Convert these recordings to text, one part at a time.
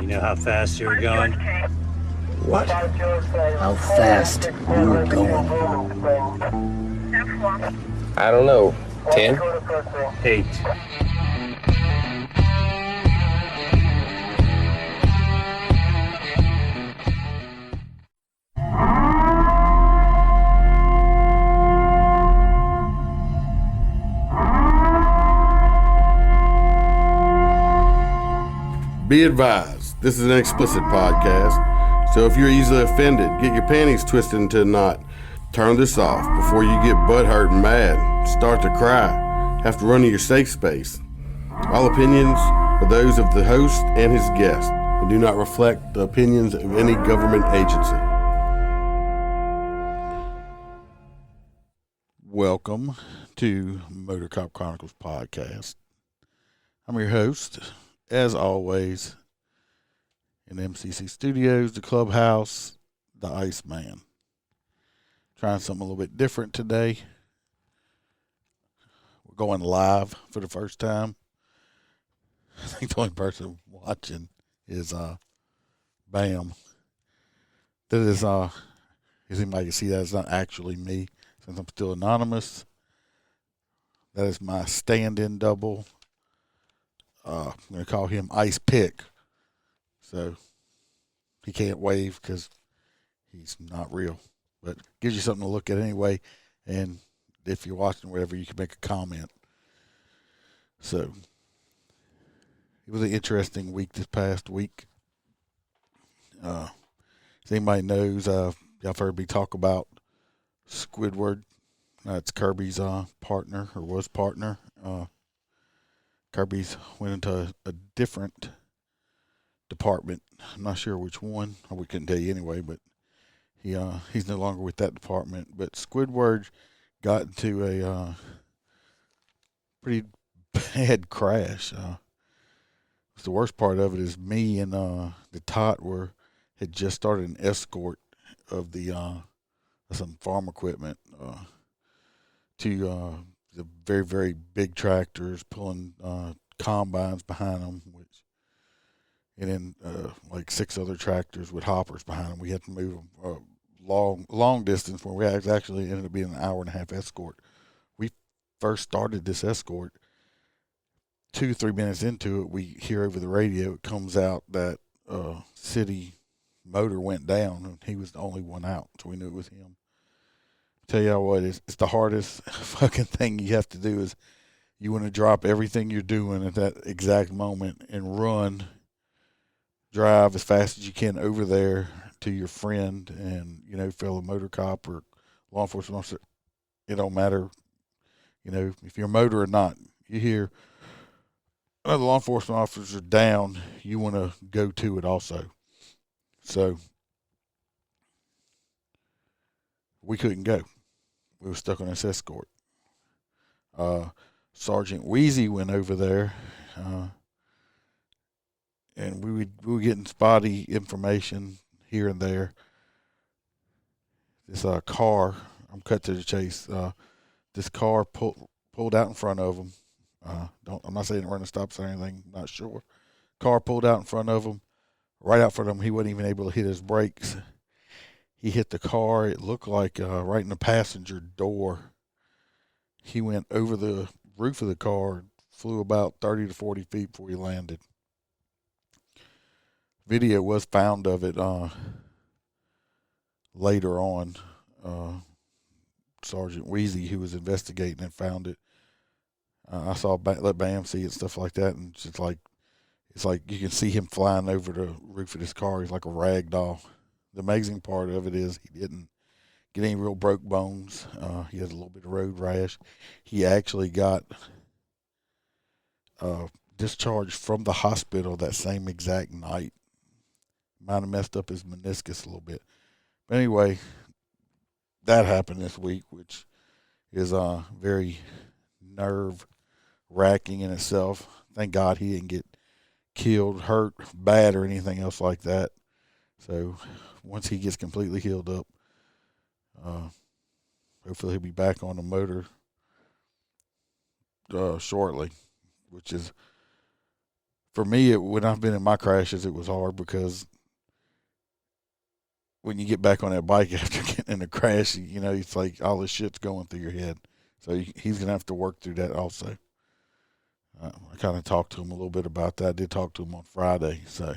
You know how fast you were going? What? How fast you were going? I don't know. 10? 8. Be advised, this is an explicit podcast, so if you're easily offended, get your panties twisted into a knot, turn this off before you get butthurt and mad, start to cry, have to run to your safe space. All opinions are those of the host and his guest and do not reflect the opinions of any government agency. Welcome to MOTORCOP Chronicles podcast. I'm your host, as always, in MCC Studios, the Clubhouse, the ICEMAN. Trying something a little bit different today. We're going live for the first time. I think the only person watching is Bam. That is, as anybody can see, that is not actually me, since I'm still anonymous. That is my stand-in double. I'm going to call him Ice Pick. So he can't wave because he's not real. But gives you something to look at anyway. And if you're watching whatever, you can make a comment. So it was an interesting week this past week. As anybody knows, y'all heard me talk about Squidward. That's Kirby's partner, or was partner. Kirby's went into a different department. I'm not sure which one, or we couldn't tell you anyway, but he's no longer with that department. But Squidward got into a pretty bad crash. The worst part of it is me and the tot had just started an escort of the some farm equipment to the very, very big tractors pulling combines behind them, and then like 6 other tractors with hoppers behind them. We had to move them long distance, where we actually ended up being an hour and a half escort. We first started this escort. 2-3 minutes into it, we hear over the radio, it comes out that city motor went down, and he was the only one out, so we knew it was him. Tell y'all what, it's the hardest fucking thing you have to do is you want to drop everything you're doing at that exact moment and drive as fast as you can over there to your friend and, fellow motor cop or law enforcement officer. It don't matter, if you're a motor or not. You hear other law enforcement officers are down, you want to go to it also. So we couldn't go. We were stuck on this escort. Sergeant Wheezy went over there, and we were getting spotty information here and there. This car, I'm cut to the chase. This car pulled out in front of him. I'm not saying run a stop sign or anything. Not sure. Car pulled out in front of him. Right out front of him, he wasn't even able to hit his brakes. He hit the car. It looked like right in the passenger door. He went over the roof of the car, flew about 30 to 40 feet before he landed. Video was found of it later on. Sergeant Wheezy, who was investigating it, found it. I saw let Bam see it, stuff like that, and it's like you can see him flying over the roof of this car. He's like a rag doll. The amazing part of it is he didn't get any real broke bones. He has a little bit of road rash. He actually got discharged from the hospital that same exact night. Might have messed up his meniscus a little bit. But anyway, that happened this week, which is very nerve-wracking in itself. Thank God he didn't get killed, hurt, bad, or anything else like that. So once he gets completely healed up, hopefully he'll be back on the motor shortly, which is for me, when I've been in my crashes, it was hard because when you get back on that bike after getting in a crash, you know, it's like all this shit's going through your head. So he's going to have to work through that also. I kind of talked to him a little bit about that. I did talk to him on Friday, so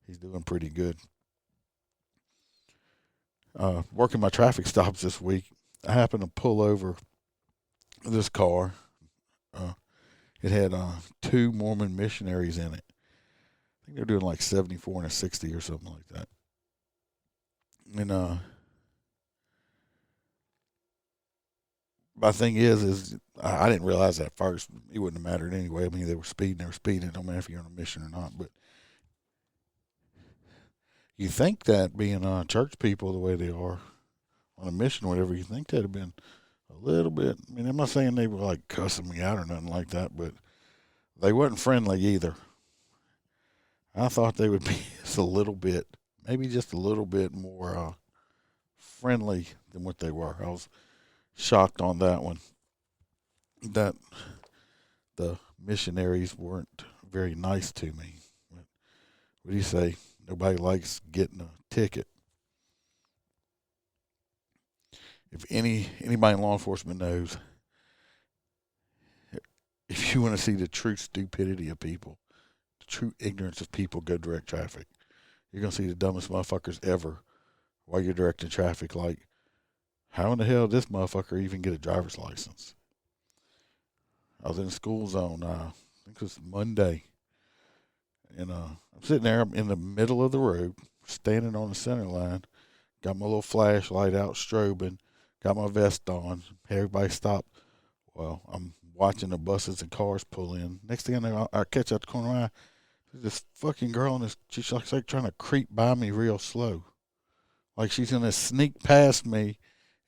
he's doing pretty good. Working my traffic stops this week, I happened to pull over this car. It had 2 Mormon missionaries in it. I think they're doing like 74 and a 60 or something like that. And my thing is I didn't realize that at first. It wouldn't have mattered anyway. I mean, they were speeding. It don't matter if you're on a mission or not. But you think that being church people the way they are on a mission or whatever, you think that'd have been a little bit. I mean, I'm not saying they were like cussing me out or nothing like that, but they wasn't friendly either. I thought they would be just a little bit, maybe just a little bit more friendly than what they were. I was shocked on that one, that the missionaries weren't very nice to me. But what do you say? Nobody likes getting a ticket. If anybody in law enforcement knows, if you want to see the true stupidity of people, the true ignorance of people, go direct traffic. You're going to see the dumbest motherfuckers ever while you're directing traffic. Like, how in the hell did this motherfucker even get a driver's license? I was in a school zone, I think it was Monday, and I'm sitting there, I'm in the middle of the road, standing on the center line, got my little flashlight out, strobing, got my vest on, everybody stopped. Well, I'm watching the buses and cars pull in. Next thing I know, I catch out the corner of my eye, this fucking girl, and she's like trying to creep by me real slow. Like she's going to sneak past me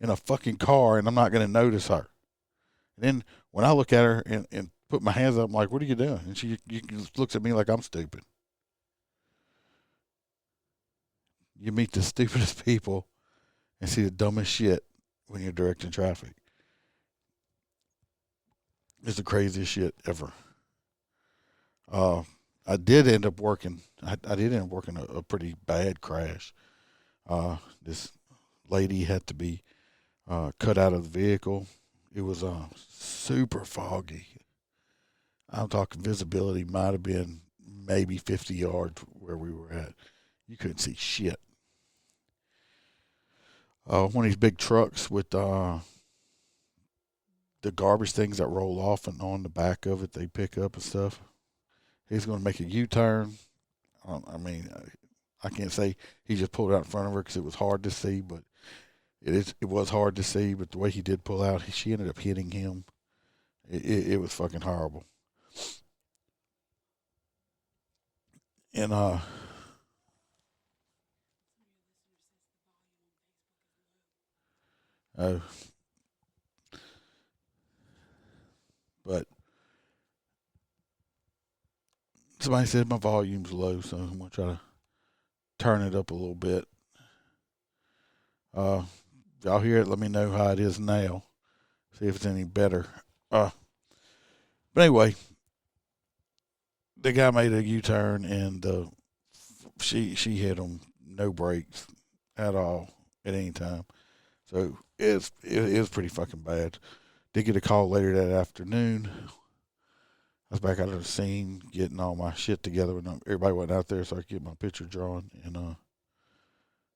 in a fucking car, and I'm not going to notice her. And then when I look at her and put my hands up, I'm like, what are you doing? And she looks at me like I'm stupid. You meet the stupidest people and see the dumbest shit when you're directing traffic. It's the craziest shit ever. I did end up working. I did end up working a pretty bad crash. This lady had to be cut out of the vehicle. It was super foggy. I'm talking visibility might have been maybe 50 yards where we were at. You couldn't see shit. One of these big trucks with the garbage things that roll off and on the back of it, they pick up and stuff. He's going to make a U-turn. I mean, I can't say he just pulled out in front of her because it was hard to see, but it was hard to see. But the way he did pull out, she ended up hitting him. It was fucking horrible. And but somebody said my volume's low, so I'm gonna try to turn it up a little bit. Y'all hear it? Let me know how it is now. See if it's any better. But anyway, the guy made a U-turn and she hit him, no brakes at all at any time. So it was pretty fucking bad. Did get a call later that afternoon. I was back out of the scene getting all my shit together. And everybody went out there so I could get my picture drawn. And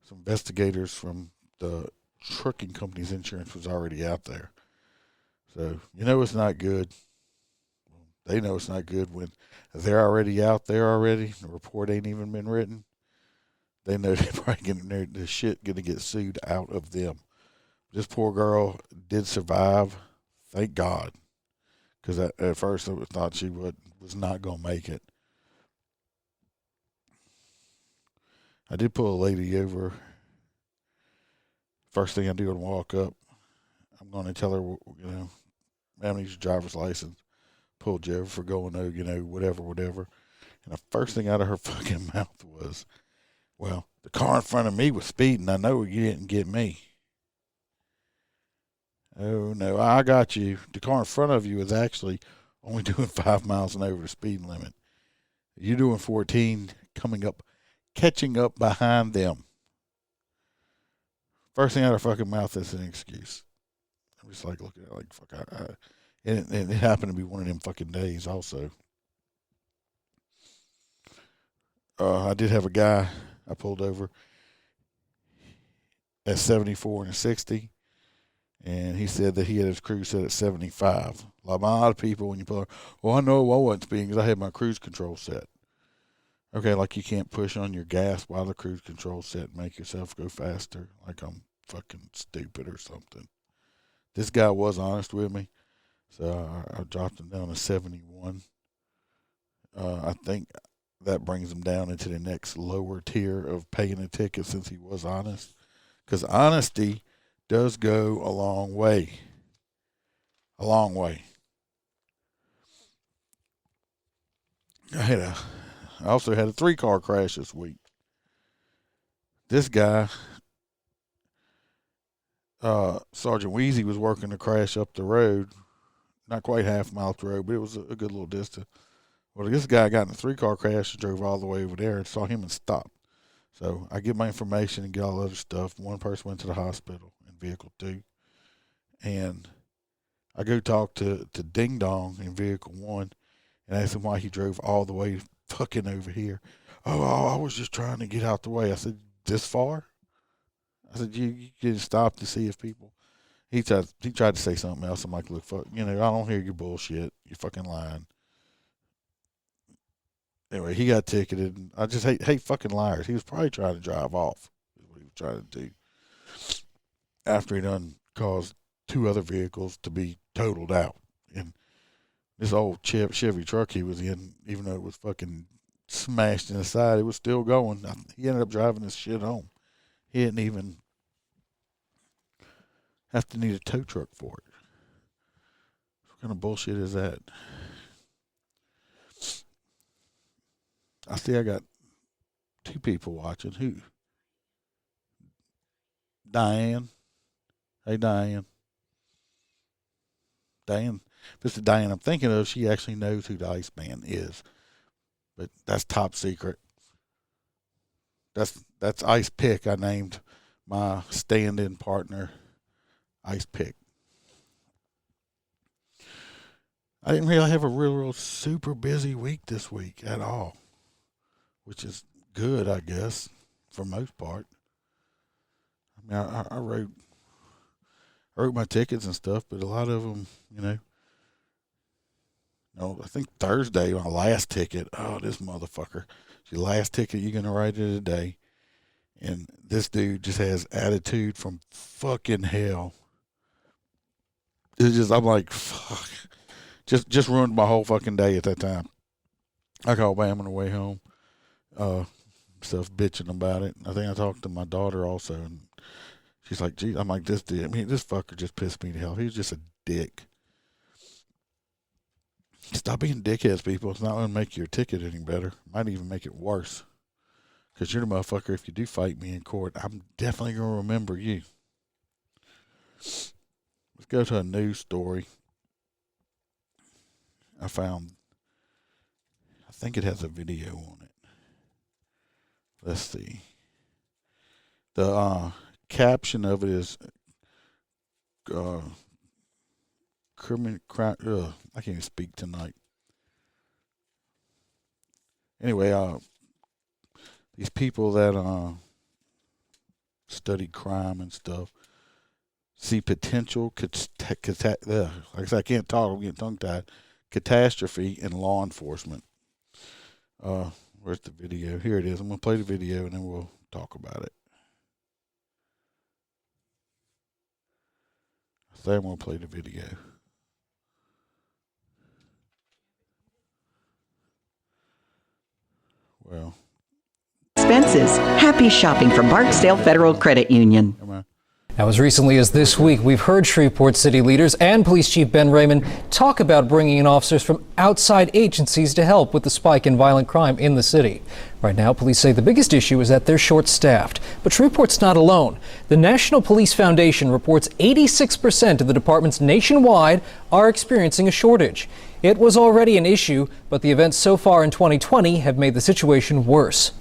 some investigators from the trucking company's insurance was already out there. So you know it's not good. They know it's not good when they're already out there already. The report ain't even been written. They know they're probably getting the shit going to get sued out of them. This poor girl did survive. Thank God. Because at first I thought she was not going to make it. I did pull a lady over. First thing I do when I walk up, I'm going to tell her, you know, ma'am needs your driver's license. Pulled you over for going over, you know, whatever. And the first thing out of her fucking mouth was, well, the car in front of me was speeding. I know you didn't get me. Oh, no, I got you. The car in front of you is actually only doing 5 miles an hour the speed limit. You're doing 14, catching up behind them. First thing out of her fucking mouth is an excuse. I'm just like looking at it like, fuck. And it happened to be one of them fucking days also. I did have a guy I pulled over at 74 and a 60, and he said that he had his cruise set at 75. Like a lot of people, when you pull over, well, I know I wasn't speeding because I had my cruise control set. Okay, like you can't push on your gas while the cruise control set and make yourself go faster. Like I'm fucking stupid or something. This guy was honest with me, so I dropped him down to 71. I think that brings him down into the next lower tier of paying a ticket since he was honest. Because honesty does go a long way. A long way. I also had a 3-car crash this week. This guy, Sergeant Wheezy, was working to crash up the road. Not quite half a mile up the road, but it was a good little distance. Well, this guy got in a 3-car crash and drove all the way over there and saw him and stopped. So I get my information and get all the other stuff. One person went to the hospital in vehicle 2. And I go talk to Ding Dong in vehicle 1 and ask him why he drove all the way fucking over here. Oh, I was just trying to get out the way. I said, this far? I said, you didn't stop to see if people. He tried to say something else. I'm like, look, fuck, I don't hear your bullshit. You're fucking lying. Anyway, he got ticketed. And I just hate fucking liars. He was probably trying to drive off. Is what he was trying to do. After he done caused 2 other vehicles to be totaled out. And this old Chevy truck he was in, even though it was fucking smashed in the side, it was still going. He ended up driving this shit home. He didn't even have to need a tow truck for it. What kind of bullshit is that? I see I got 2 people watching. Who? Diane. Hey, Diane. Diane. If it's the Diane I'm thinking of, she actually knows who the ICEMAN is. But that's top secret. That's Ice Pick. I named my stand-in partner Ice Pick. I didn't really have a real super busy week this week at all, which is good, I guess, for most part. I mean, I wrote my tickets and stuff, but a lot of them, I think Thursday, my last ticket, oh, this motherfucker. Your last ticket, you're going to write it today. And this dude just has attitude from fucking hell. It's just, I'm like, fuck. Just ruined my whole fucking day at that time. I called Bam on the way home. Stuff bitching about it. I think I talked to my daughter also, and she's like, gee, I'm like, this fucker just pissed me to hell. He's just a dick. Stop being dickheads, people. It's not going to make your ticket any better. Might even make it worse. Because you're the motherfucker, if you do fight me in court, I'm definitely going to remember you. Let's go to a news story. I think it has a video on it. Let's see. The caption of it is crime. I can't even speak tonight. Anyway, these people that study crime and stuff see potential like I said, I can't talk. I'm getting tongue-tied. Catastrophe in law enforcement. Where's the video? Here it is. I'm going to play the video and then we'll talk about it. I say I'm going to play the video. Well. Expenses. Happy shopping from Barksdale Federal Credit Union. Come on. Now, as recently as this week, we've heard Shreveport City leaders and Police Chief Ben Raymond talk about bringing in officers from outside agencies to help with the spike in violent crime in the city. Right now, police say the biggest issue is that they're short-staffed. But Shreveport's not alone. The National Police Foundation reports 86% of the departments nationwide are experiencing a shortage. It was already an issue, but the events so far in 2020 have made the situation worse.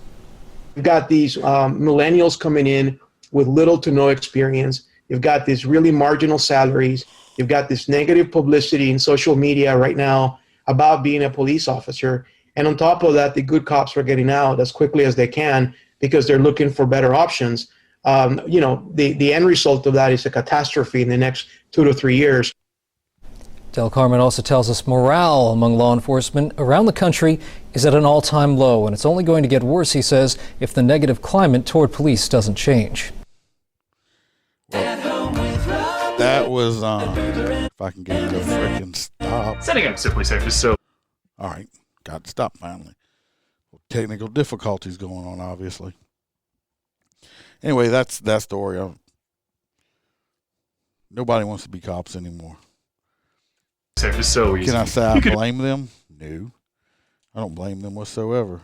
You've got these millennials coming in with little to no experience. You've got these really marginal salaries. You've got this negative publicity in social media right now about being a police officer. And on top of that, the good cops are getting out as quickly as they can because they're looking for better options. The end result of that is a catastrophe in the next 2 to 3 years. Del Carmen also tells us morale among law enforcement around the country is at an all-time low, and it's only going to get worse, he says, if the negative climate toward police doesn't change. Well, that was, if I can get it to freaking stop. Setting up Simply Safe is so... All right, got to stop finally. Well, technical difficulties going on, obviously. Anyway, that's that story. Nobody wants to be cops anymore. Safe is so easy. Can I say I blame them? No. I don't blame them whatsoever.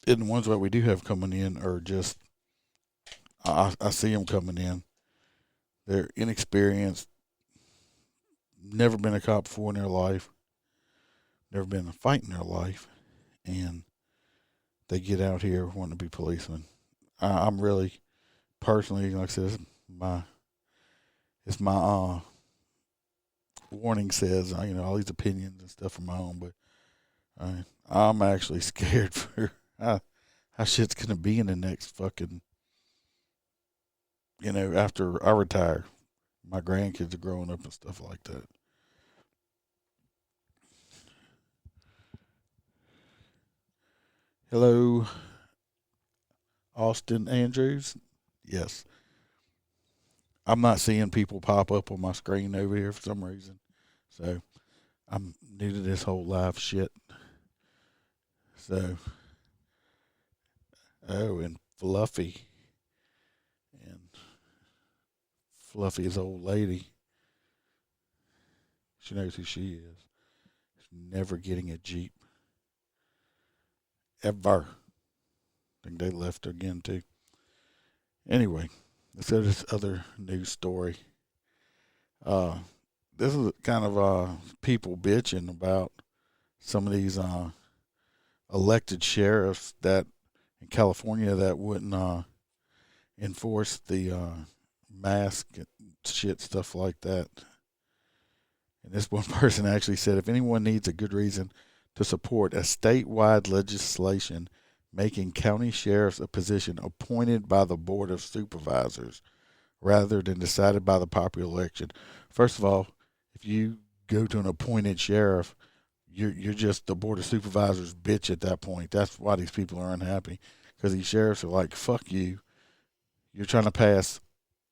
And the ones that we do have coming in are just, I see them coming in. They're inexperienced, never been a cop before in their life, never been in a fight in their life, and they get out here wanting to be policemen. I'm really, personally, like I said, it's my warning says, all these opinions and stuff are my own, but I'm actually scared for how shit's going to be in the next fucking, after I retire. My grandkids are growing up and stuff like that. Hello, Austin Andrews. Yes. I'm not seeing people pop up on my screen over here for some reason. So I'm new to this whole live shit. So, and Fluffy. And Fluffy's old lady. She knows who she is. She's never getting a Jeep. Ever. I think they left her again, too. Anyway, let's go to this other news story. This is kind of people bitching about some of these elected sheriffs that in California that wouldn't enforce the mask and shit, stuff like that. And this one person actually said, if anyone needs a good reason to support a statewide legislation making county sheriffs a position appointed by the Board of Supervisors rather than decided by the popular election. First of all, if you go to an appointed sheriff, you're just the Board of Supervisors bitch at that point. That's why these people are unhappy, because these sheriffs are like, fuck you. You're trying to pass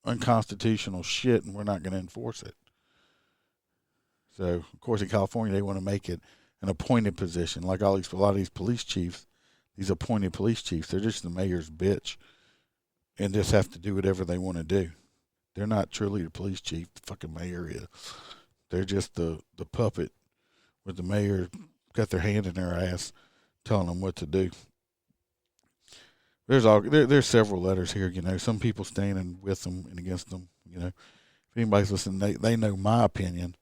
unconstitutional shit, and we're not going to enforce it. So, of course, in California, they want to make it an appointed position, like a lot of these police chiefs, these appointed police chiefs. They're just the mayor's bitch and just have to do whatever they want to do. They're not truly the police chief, the fucking mayor is. They're just the puppet with the mayor got their hand in their ass telling them what to do. There's several letters here, some people standing with them and against them, If anybody's listening, they know my opinion.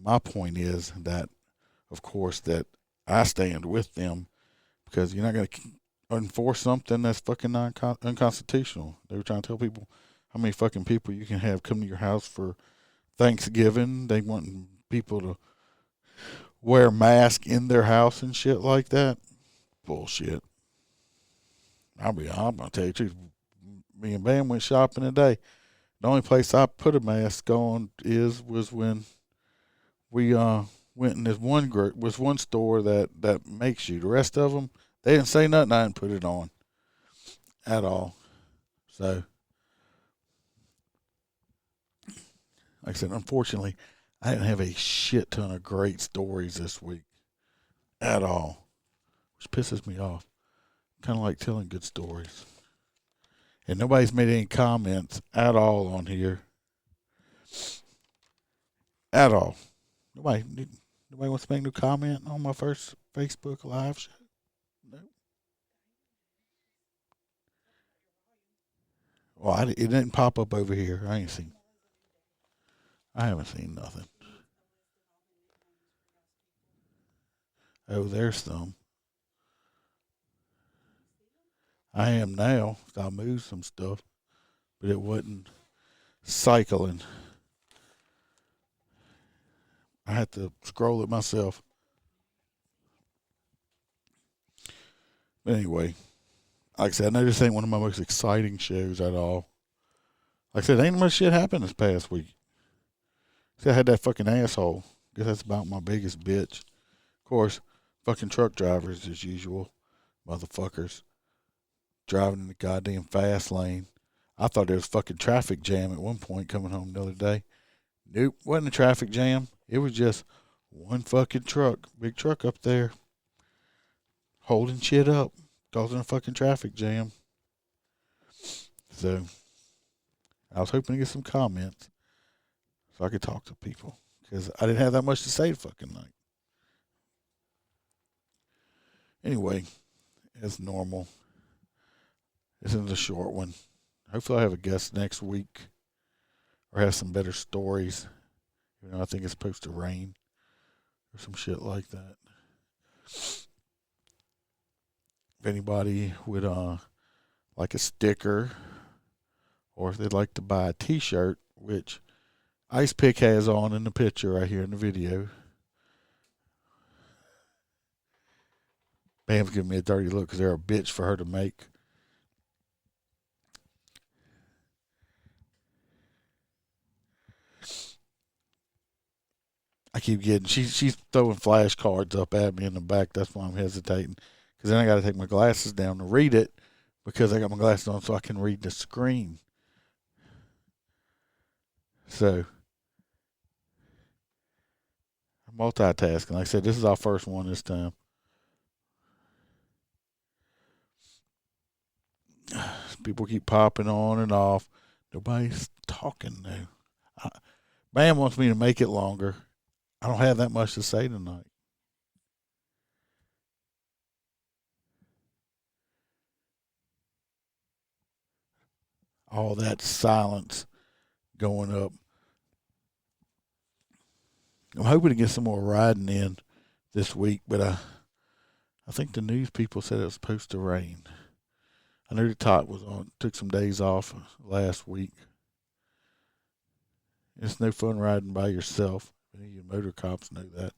My point is that, of course, that I stand with them because you're not going to enforce something that's fucking unconstitutional. They were trying to tell people how many fucking people you can have come to your house for Thanksgiving. They want people to wear masks in their house and shit like that. Bullshit. I'm going to tell you the truth. Me and Bam went shopping today. The only place I put a mask on was when we went in this one store that makes you. The rest of them, they didn't say nothing. I didn't put it on at all. So, like I said, unfortunately, I didn't have a shit ton of great stories this week at all, which pisses me off. Kind of like telling good stories. And nobody's made any comments at all on here. At all. Nobody wants to make no comment on my first Facebook Live show. No. Well, it didn't pop up over here. I haven't seen nothing. Oh, there's some. I am now. I moved some stuff, but it wasn't cycling. I had to scroll it myself. But anyway, like I said, I know this ain't one of my most exciting shows at all. Like I said, ain't much shit happened this past week. See, I had that fucking asshole. Guess that's about my biggest bitch. Of course, fucking truck drivers as usual. Motherfuckers. Driving in the goddamn fast lane. I thought there was fucking traffic jam at one point coming home the other day. Nope, wasn't a traffic jam. It was just one fucking truck, big truck up there, holding shit up, causing a fucking traffic jam. So, I was hoping to get some comments so I could talk to people because I didn't have that much to say the fucking night. Anyway, as normal, this is a short one. Hopefully I have a guest next week or have some better stories. You know, I think it's supposed to rain or some shit like that. If anybody would like a sticker or if they'd like to buy a t-shirt, which Ice Pick has on in the picture right here in the video. Bam's giving me a dirty look because they're a bitch for her to make. I keep getting, she's throwing flashcards up at me in the back. That's why I'm hesitating. Because then I got to take my glasses down to read it because I got my glasses on so I can read the screen. So, I'm multitasking. Like I said, this is our first one this time. People keep popping on and off. Nobody's talking though. Bam wants me to make it longer. I don't have that much to say tonight. All that silence going up. I'm hoping to get some more riding in this week, but I think the news people said it was supposed to rain. I knew the top was on. Took some days off last week. It's no fun riding by yourself. Any of you motor cops know that.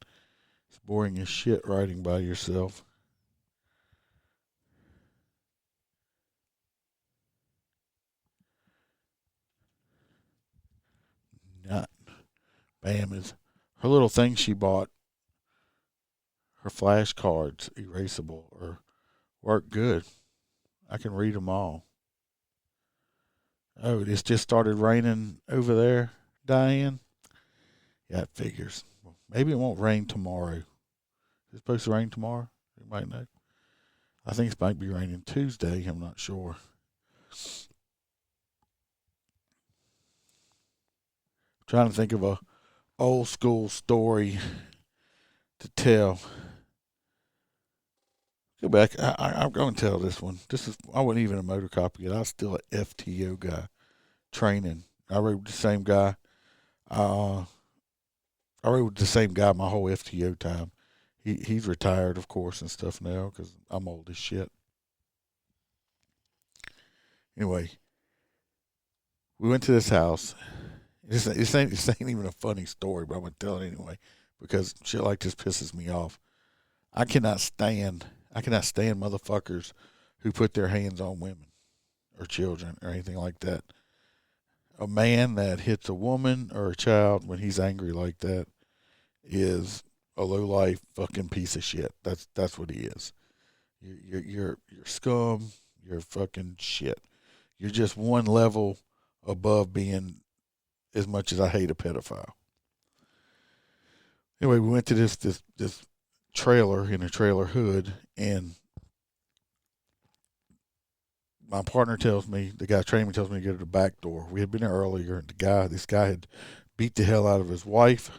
It's boring as shit riding by yourself. Not. Bam is her little thing she bought. Her flashcards, erasable, or work good. I can read them all. Oh, it's just started raining over there, Diane? Yeah, it figures. Well, maybe it won't rain tomorrow. Is it supposed to rain tomorrow? You might know. I think it might be raining Tuesday. I'm not sure. I'm trying to think of a old school story to tell. Go back. I'm going to tell this one. I wasn't even a motor cop yet. I was still an FTO guy training. I rode with the same guy. I rode with the same guy my whole FTO time. He's retired, of course, and stuff now because I'm old as shit. Anyway, we went to this house. This ain't even a funny story, but I'm going to tell it anyway because shit like this pisses me off. I cannot stand motherfuckers who put their hands on women or children or anything like that. A man that hits a woman or a child when he's angry like that is a low-life fucking piece of shit. That's what he is. You're scum. You're fucking shit. You're just one level above being as much as I hate a pedophile. Anyway, we went to this trailer in a trailer hood, and my partner tells me, the guy training me tells me to go to the back door. We had been there earlier, and this guy had beat the hell out of his wife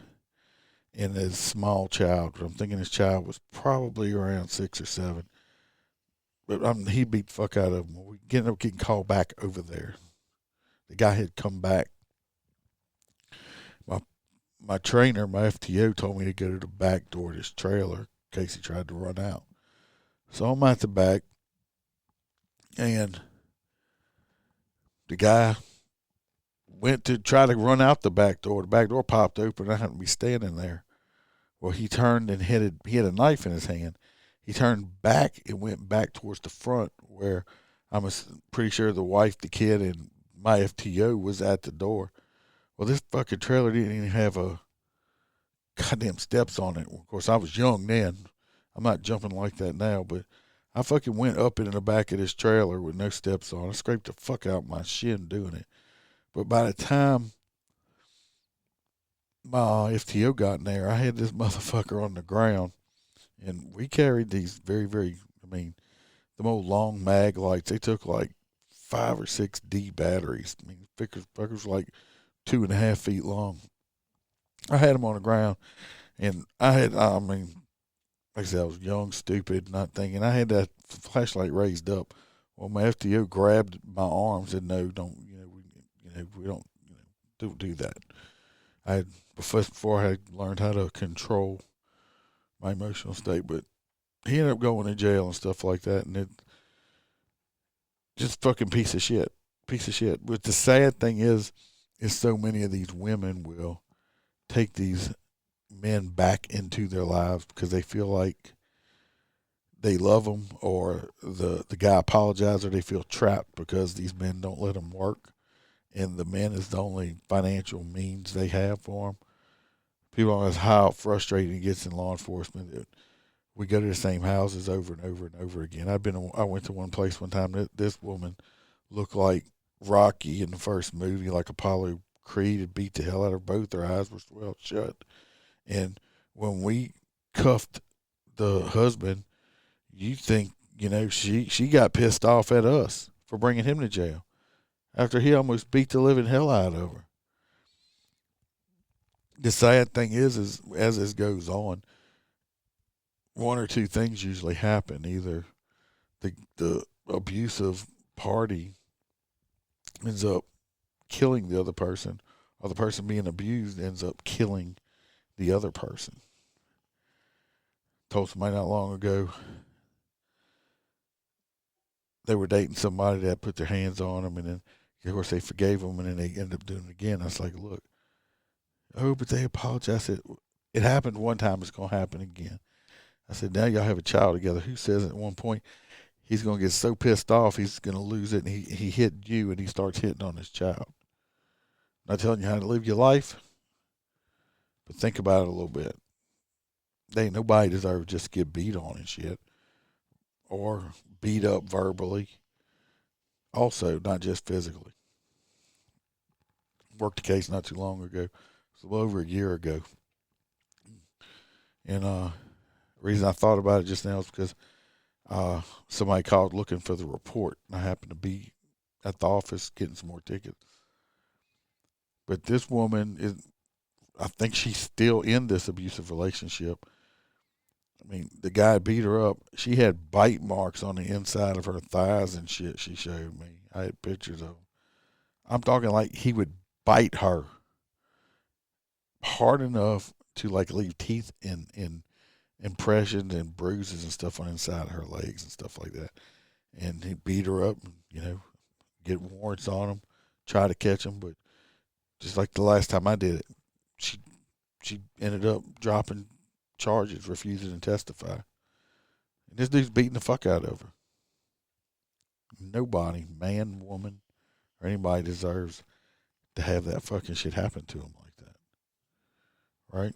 and his small child. I'm thinking his child was probably around 6 or 7. But he beat the fuck out of him. We ended up getting called back over there. The guy had come back. My trainer, my FTO, told me to go to the back door of this trailer in case he tried to run out. So I'm at the back, and the guy went to try to run out the back door. The back door popped open. I happened to be standing there. Well, he turned and he had a knife in his hand. He turned back and went back towards the front where I'm pretty sure the wife, the kid, and my FTO was at the door. Well, this fucking trailer didn't even have a goddamn steps on it. Of course, I was young then. I'm not jumping like that now, but I fucking went up into the back of this trailer with no steps on. I scraped the fuck out my shin doing it. But by the time my FTO got in there, I had this motherfucker on the ground, and we carried these very, very, them old long mag lights. They took like 5 or 6 D batteries. Fuckers were like 2.5 feet long. I had them on the ground, and like I said, I was young, stupid, not thinking. I had that flashlight raised up. Well, my FTO grabbed my arm and said, "No, don't. We don't do that." Before I had learned how to control my emotional state, but he ended up going to jail and stuff like that, and it just fucking piece of shit. But the sad thing is so many of these women will take these men back into their lives because they feel like they love them, or the guy apologized, or they feel trapped because these men don't let them work, and the men is the only financial means they have for them. People don't realize how frustrating it gets in law enforcement that we go to the same houses over and over and over again. I went to one place one time that this woman looked like Rocky in the first movie, like Apollo Creed had beat the hell out of her. Both her eyes were well shut. And when we cuffed the husband, you think, she got pissed off at us for bringing him to jail after he almost beat the living hell out of her. The sad thing is as this goes on, one or two things usually happen. Either the abusive party ends up killing the other person, or the person being abused ends up killing the other person. Told somebody not long ago they were dating somebody that put their hands on them, and then of course they forgave them, and then they ended up doing it again. I was like, look, but they apologized. It happened one time, it's going to happen again. I said, now y'all have a child together. Who says at one point he's going to get so pissed off he's going to lose it, and he hit you and he starts hitting on his child? I'm not telling you how to live your life, but think about it a little bit. Ain't nobody deserves just to get beat on and shit, or beat up verbally. Also, not just physically. Worked a case not too long ago. It was a little over a year ago. And the reason I thought about it just now is because somebody called looking for the report, and I happened to be at the office getting some more tickets. But this woman I think she's still in this abusive relationship. The guy beat her up. She had bite marks on the inside of her thighs and shit she showed me. I had pictures of them. I'm talking like he would bite her hard enough to like leave teeth in impressions and bruises and stuff on the inside of her legs and stuff like that. And he beat her up, and, get warrants on him, try to catch him, but just like the last time I did it, she ended up dropping charges, refusing to testify. And this dude's beating the fuck out of her. Nobody, man, woman, or anybody deserves to have that fucking shit happen to them like that. Right?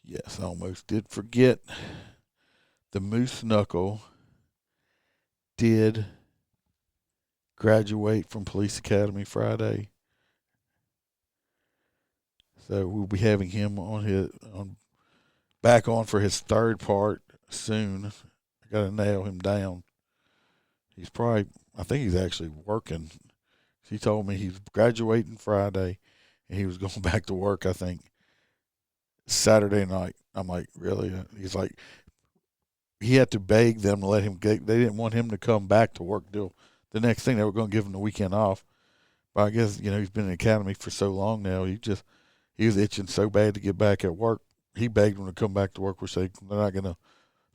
Yes, I almost did forget. The Moose Knuckle did graduate from Police Academy Friday. So we'll be having him back on for his third part soon. I got to nail him down. He's probably, I think he's actually working. He told me he's graduating Friday and he was going back to work, I think, Saturday night. I'm like, really? He's like, he had to beg them to let him get, they didn't want him to come back to work till the next thing. They were going to give him the weekend off. But I guess, he's been in the academy for so long now. He was itching so bad to get back at work. He begged them to come back to work, which they're not going to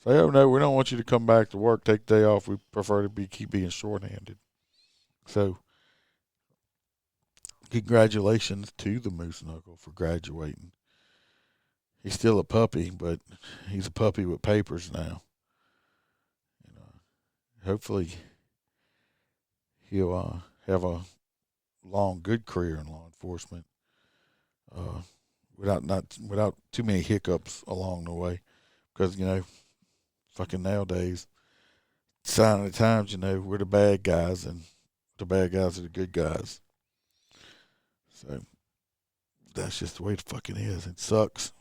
say, oh, no, we don't want you to come back to work. Take the day off. We prefer to keep being shorthanded. So, congratulations to the Moose Knuckle for graduating. He's still a puppy, but he's a puppy with papers now. Hopefully, he'll have a long, good career in law enforcement without too many hiccups along the way. Because, fucking nowadays, sign of the times, we're the bad guys, and the bad guys are the good guys. So that's just the way it fucking is. It sucks.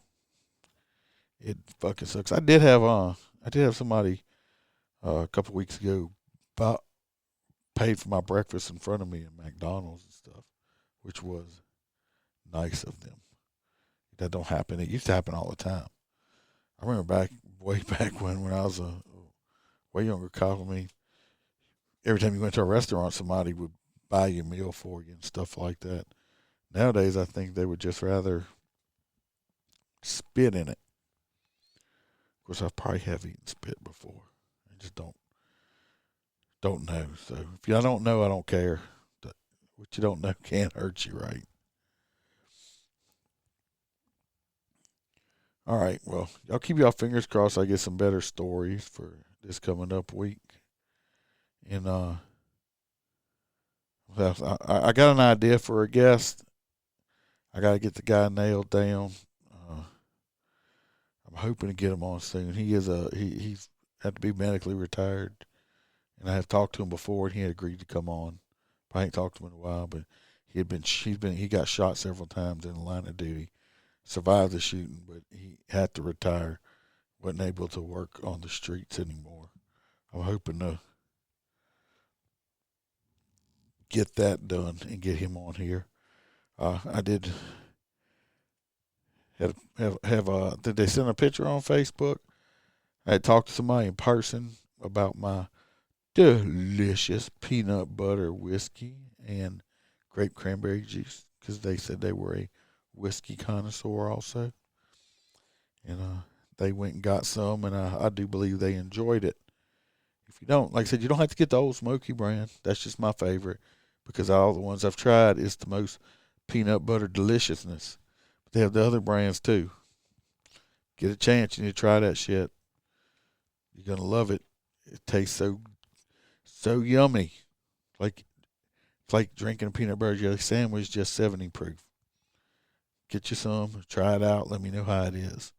It fucking sucks. I did have somebody a couple weeks ago paid for my breakfast in front of me at McDonald's and stuff, which was nice of them. That don't happen. It used to happen all the time. I remember way back when I was a way younger cop. I mean, every time you went to a restaurant, somebody would buy you a meal for you and stuff like that. Nowadays, I think they would just rather spit in it. Of course, I probably have eaten spit before. I just don't know. So if y'all don't know, I don't care. What you don't know can't hurt you, right? All right. Well, y'all keep y'all fingers crossed. I get some better stories for this coming up week. And I got an idea for a guest. I got to get the guy nailed down. I'm hoping to get him on soon. He's had to be medically retired, and I have talked to him before, and he had agreed to come on. I ain't talked to him in a while, but he got shot several times in the line of duty, survived the shooting, but he had to retire, wasn't able to work on the streets anymore. I'm hoping to get that done and get him on here. I did did they send a picture on Facebook? I had talked to somebody in person about my delicious peanut butter whiskey and grape cranberry juice, because they said they were a whiskey connoisseur also. And they went and got some, and I do believe they enjoyed it. If you don't, like I said, you don't have to get the Old Smoky brand. That's just my favorite, because all the ones I've tried is the most peanut butter deliciousness. But they have the other brands too. Get a chance, you need to try that shit. You're going to love it. It tastes so yummy. It's like drinking a peanut butter jelly sandwich, just 70 proof. Get you some, try it out, let me know how it is.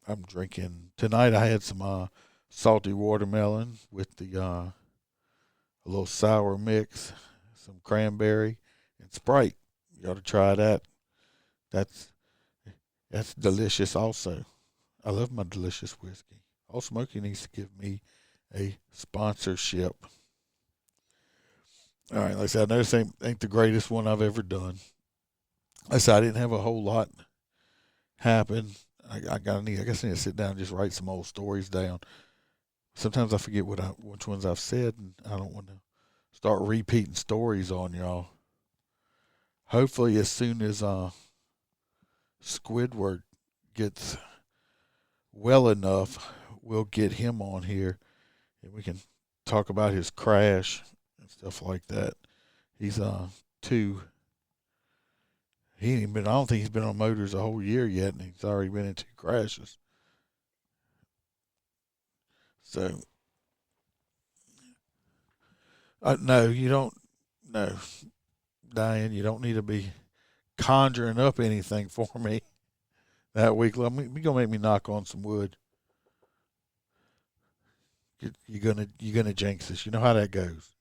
I'm drinking, tonight I had some salty watermelon with the a little sour mix, some cranberry, and Sprite. You ought to try that. That's delicious also. I love my delicious whiskey. Old Smoky needs to give me a sponsorship. All right, like I said, I know this ain't the greatest one I've ever done. Like I said, I didn't have a whole lot happen. I guess I need to sit down and just write some old stories down. Sometimes I forget which ones I've said, and I don't want to start repeating stories on y'all. Hopefully, as soon as Squidward gets well enough, we'll get him on here, and we can talk about his crash and stuff like that. He's I don't think he's been on motors a whole year yet, and he's already been in 2 crashes. So, no, you don't. No, Diane, you don't need to be conjuring up anything for me that week. You're gonna make me knock on some wood. You're gonna jinx us. You know how that goes.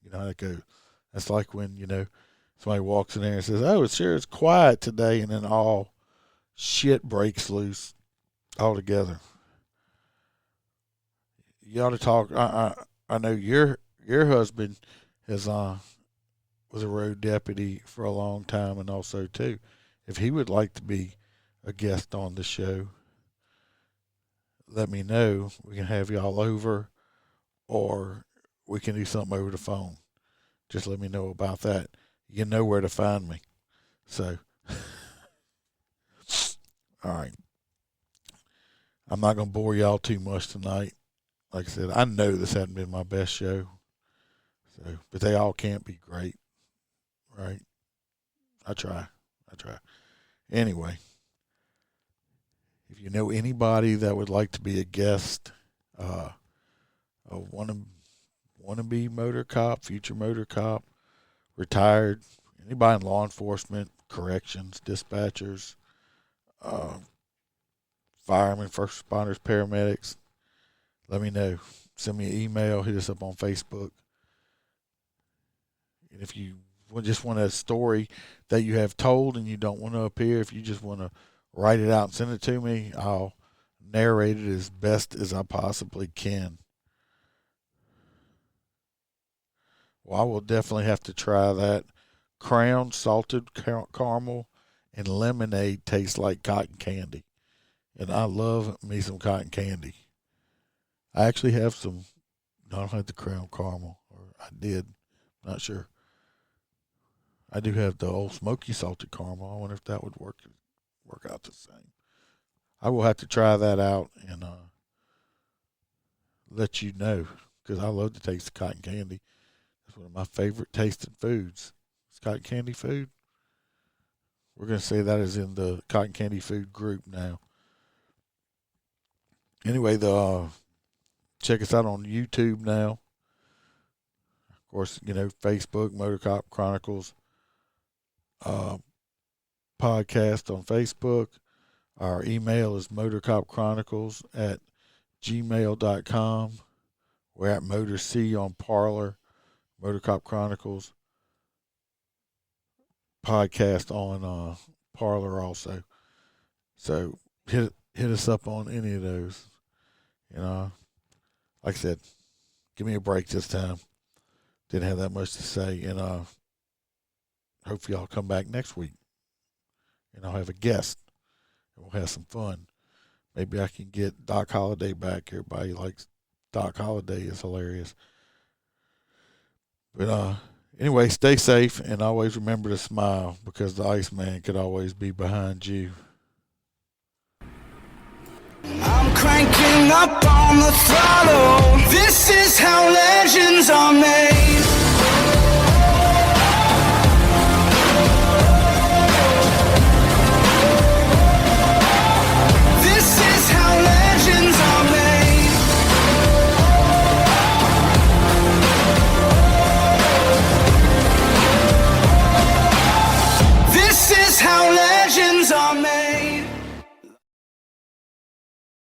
That's like when somebody walks in there and says, "Oh, it's quiet today," and then all shit breaks loose altogether. you ought to talk. I know your husband has was a road deputy for a long time, and also too, if he would like to be a guest on the show, let me know. We can have y'all over, or we can do something over the phone. Just let me know about that. You know where to find me. So, all right. I'm not going to bore y'all too much tonight. Like I said, I know this hasn't been my best show. So, but they all can't be great, right? I try. Anyway, if you know anybody that would like to be a guest, want to be motor cop, future motor cop, retired, anybody in law enforcement, corrections, dispatchers, firemen, first responders, paramedics, let me know. Send me an email, hit us up on Facebook. And if you just want a story that you have told and you don't want to appear, if you just want to write it out and send it to me, I'll narrate it as best as I possibly can. Well, I will definitely have to try that. Crown salted caramel and lemonade tastes like cotton candy. And I love me some cotton candy. I actually have some, I don't have the Crown caramel, or I did, not sure. I do have the old smoky salted caramel. I wonder if that would work out the same. I will have to try that out and let you know, because I love to taste the cotton candy. It's one of my favorite tasting foods. It's cotton candy food. We're going to say that is in the cotton candy food group now. Anyway, check us out on YouTube now. Of course, Facebook, MOTORCOP Chronicles podcast on Facebook. Our email is motorcopchronicles@gmail.com. We're at Motor C on Parler. MOTORCOP Chronicles podcast on Parler also. So hit us up on any of those. Like I said, give me a break this time. Didn't have that much to say, and hopefully y'all come back next week, and I'll have a guest, and we'll have some fun. Maybe I can get Doc Holliday back. Everybody likes Doc Holliday. Is hilarious. But anyway, stay safe, and always remember to smile, because the Iceman could always be behind you. I'm cranking up on the throttle. This is how legends are made. This is how legends are made. This is how legends are made.